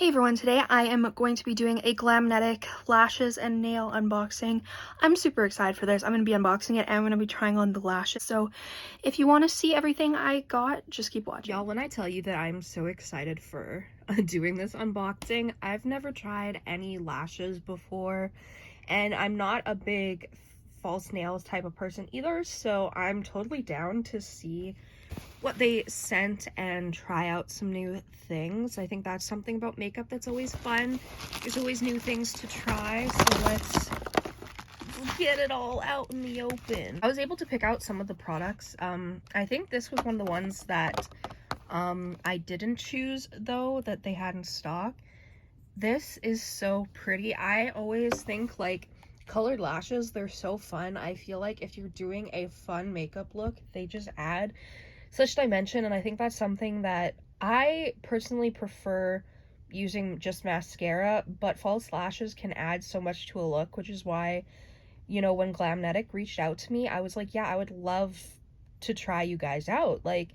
Hey everyone, today I am going to be doing a Glamnetic lashes and nail unboxing. I'm super excited for this. I'm going to be unboxing it and I'm going to be trying on the lashes. So if you want to see everything I got, just keep watching. Y'all, when I tell you that I'm so excited for doing this unboxing, I've never tried any lashes before, and I'm not a big false nails type of person either, so I'm totally down to see what they sent and try out some new things. I think that's something about makeup that's always fun. There's always new things to try, so let's get it all out in the open. I was able to pick out some of the products. I think this was one of the ones that I didn't choose though, that they had in stock. This is so pretty. I always think like colored lashes, they're so fun. I feel like if you're doing a fun makeup look, they just add such dimension, and I think that's something that I personally prefer using just mascara, but false lashes can add so much to a look, which is why, you know, when Glamnetic reached out to me, I was like, yeah, I would love to try you guys out. Like,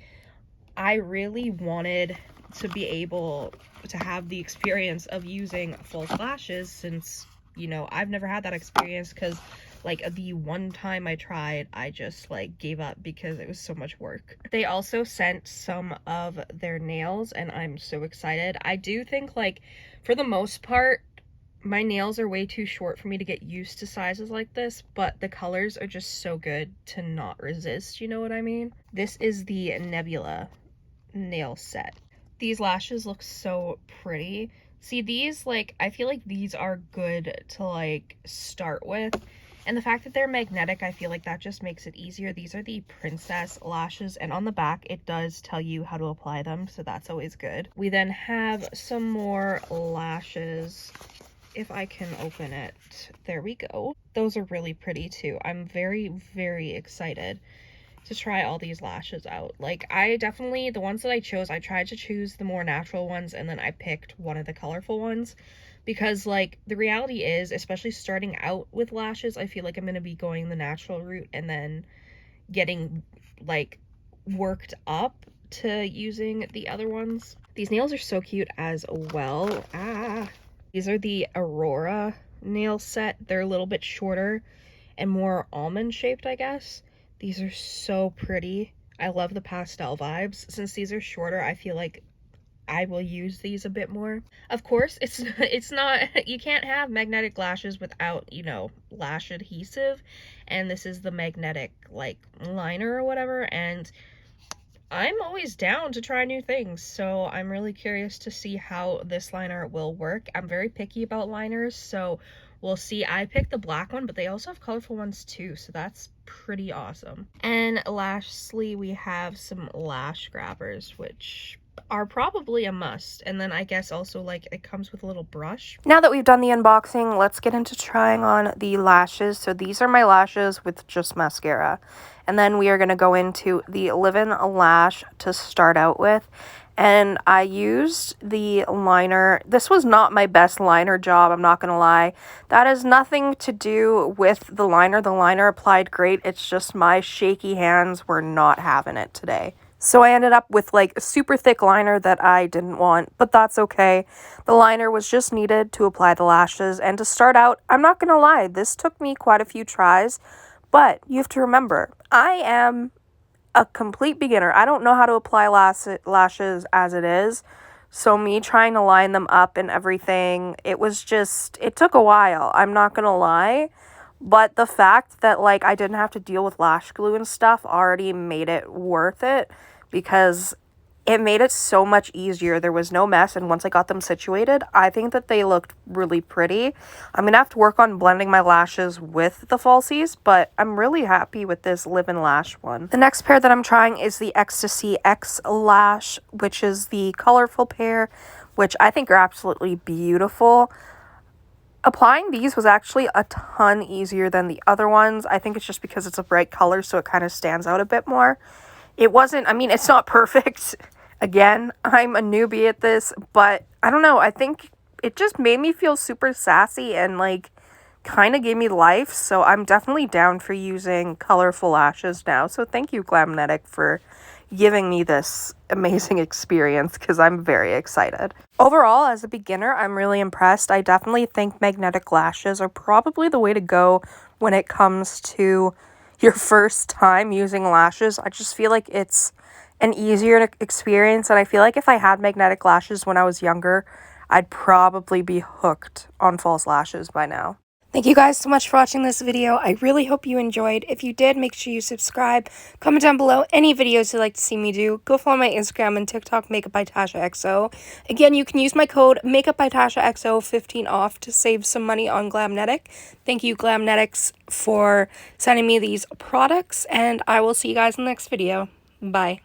I really wanted to be able to have the experience of using false lashes, since, you know, I've never had that experience, because like the one time I tried, I just like gave up because it was so much work. They also sent some of their nails, and I'm so excited. I do think, like, for the most part, my nails are way too short for me to get used to sizes like this, but the colors are just so good to not resist, you know what I mean? This is the Nebula Nail Set. These lashes look so pretty. See, these, like, I feel like these are good to like start with, and the fact that they're magnetic, I feel like that just makes it easier. These are the Princess lashes, and on the back it does tell you how to apply them, so that's always good. We then have some more lashes. If I can open it, there we go. Those are really pretty too. I'm very, very excited to try all these lashes out. Like, I definitely, the ones that I chose, I tried to choose the more natural ones, and then I picked one of the colorful ones, because like the reality is, especially starting out with lashes, I feel like I'm going to be going the natural route and then getting like worked up to using the other ones. These nails are so cute as well. These are the Aurora Nail Set. They're a little bit shorter and more almond shaped, I guess. These are so pretty. I love the pastel vibes. Since these are shorter, I feel like I will use these a bit more. Of course, it's not, you can't have magnetic lashes without, you know, lash adhesive, and this is the magnetic like liner or whatever, and I'm always down to try new things, so I'm really curious to see how this liner will work. I'm very picky about liners, so we'll see. I picked the black one, but they also have colorful ones too, so that's pretty awesome. And lastly, we have some lash grabbers, which are probably a must. And then I guess also, like, it comes with a little brush. Now that we've done the unboxing, let's get into trying on the lashes. So these are my lashes with just mascara. And then we are going to go into the Live-In Lash to start out with. And I used the liner. This was not my best liner job, I'm not going to lie. That has nothing to do with the liner. The liner applied great. It's just my shaky hands were not having it today. So I ended up with like a super thick liner that I didn't want, but that's okay. The liner was just needed to apply the lashes. And to start out, I'm not going to lie, this took me quite a few tries, but you have to remember, I am a complete beginner. I don't know how to apply lashes as it is. So me trying to line them up and everything, it took a while. I'm not going to lie. But the fact that, like, I didn't have to deal with lash glue and stuff already made it worth it, because it made it so much easier. There was no mess, and once I got them situated, I think that they looked really pretty. I'm going to have to work on blending my lashes with the falsies, but I'm really happy with this Live-In Lash one. The next pair that I'm trying is the Ecstasy X Lash, which is the colorful pair, which I think are absolutely beautiful. Applying these was actually a ton easier than the other ones. I think it's just because it's a bright color, so it kind of stands out a bit more. It wasn't, I mean, it's not perfect. Again, I'm a newbie at this, but I don't know. I think it just made me feel super sassy and like kind of gave me life. So I'm definitely down for using colorful lashes now. So thank you, Glamnetic, for giving me this amazing experience because I'm very excited. Overall, as a beginner, I'm really impressed. I definitely think magnetic lashes are probably the way to go when it comes to your first time using lashes. I just feel like it's an easier experience, and I feel like if I had magnetic lashes when I was younger, I'd probably be hooked on false lashes by now. Thank you guys so much for watching this video. I really hope you enjoyed. If you did, make sure you subscribe. Comment down below any videos you'd like to see me do. Go follow my Instagram and TikTok, Makeup by Tasha XO. Again, you can use my code Makeup by Tasha XO 15 off to save some money on Glamnetic. Thank you, Glamnetics, for sending me these products, and I will see you guys in the next video. Bye.